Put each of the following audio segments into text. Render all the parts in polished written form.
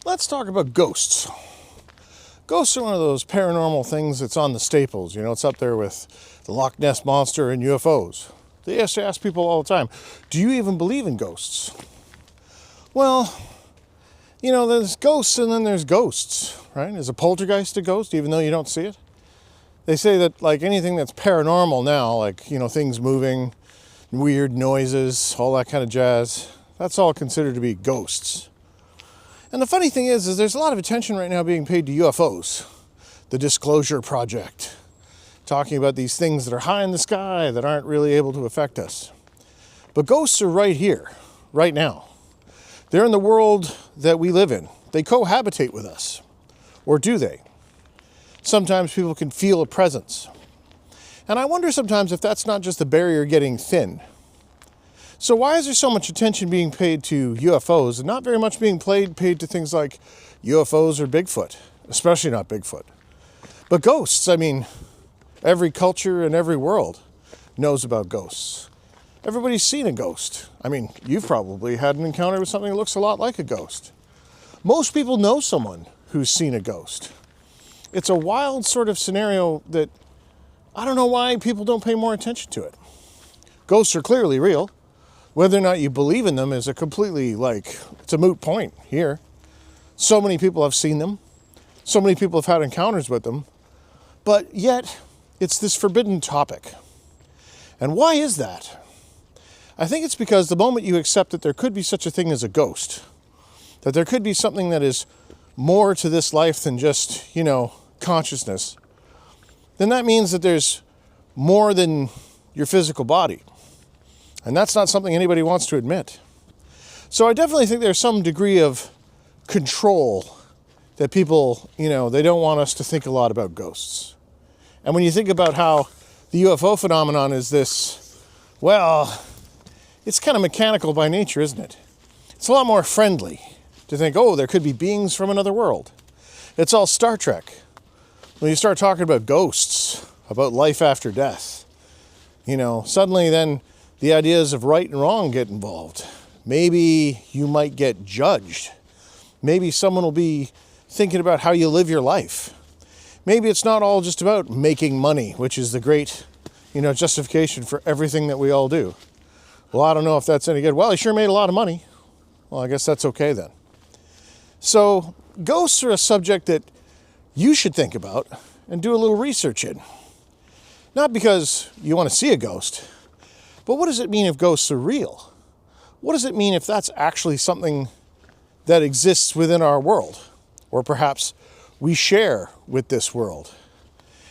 Let's talk about ghosts. Ghosts are one of those paranormal things that's on the staples. You know, it's up there with the Loch Ness Monster and UFOs. They used to ask people all the time, do you even believe in ghosts? Well, you know, there's ghosts and then there's ghosts, right? Is a poltergeist a ghost, even though you don't see it? They say that, like, anything that's paranormal now, like, you know, things moving, weird noises, all that kind of jazz, that's all considered to be ghosts. And the funny thing is there's a lot of attention right now being paid to UFOs. The Disclosure Project. Talking about these things that are high in the sky that aren't really able to affect us. But ghosts are right here, right now. They're in the world that we live in. They cohabitate with us. Or do they? Sometimes people can feel a presence. And I wonder sometimes if that's not just the barrier getting thin. So why is there so much attention being paid to UFOs and not very much being paid to things like UFOs or Bigfoot? Especially not Bigfoot. But ghosts, I mean, every culture and every world knows about ghosts. Everybody's seen a ghost. I mean, you've probably had an encounter with something that looks a lot like a ghost. Most people know someone who's seen a ghost. It's a wild sort of scenario that I don't know why people don't pay more attention to it. Ghosts are clearly real. Whether or not you believe in them is a completely, it's a moot point here. So many people have seen them. So many people have had encounters with them. But yet, it's this forbidden topic. And why is that? I think it's because the moment you accept that there could be such a thing as a ghost, that there could be something that is more to this life than just, consciousness, then that means that there's more than your physical body. And that's not something anybody wants to admit. So I definitely think there's some degree of control that people, they don't want us to think a lot about ghosts. And when you think about how the UFO phenomenon is this, well, it's kind of mechanical by nature, isn't it? It's a lot more friendly to think, oh, there could be beings from another world. It's all Star Trek. When you start talking about ghosts, about life after death, suddenly then the ideas of right and wrong get involved. Maybe you might get judged. Maybe someone will be thinking about how you live your life. Maybe it's not all just about making money, which is the great, justification for everything that we all do. Well, I don't know if that's any good. Well, he sure made a lot of money. Well, I guess that's okay then. So ghosts are a subject that you should think about and do a little research in. Not because you want to see a ghost, but what does it mean if ghosts are real? What does it mean if that's actually something that exists within our world? Or perhaps we share with this world?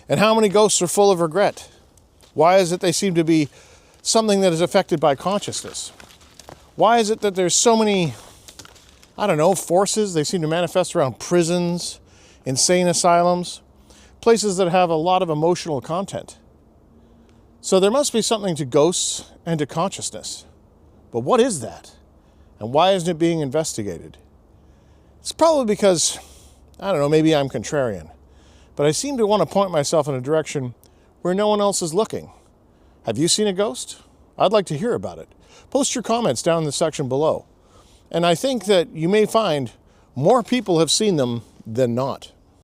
And how many ghosts are full of regret? Why is it they seem to be something that is affected by consciousness? Why is it that there's so many, forces? They seem to manifest around prisons, insane asylums, places that have a lot of emotional content. So there must be something to ghosts and to consciousness. But what is that? And why isn't it being investigated? It's probably because, maybe I'm contrarian. But I seem to want to point myself in a direction where no one else is looking. Have you seen a ghost? I'd like to hear about it. Post your comments down in the section below. And I think that you may find more people have seen them than not.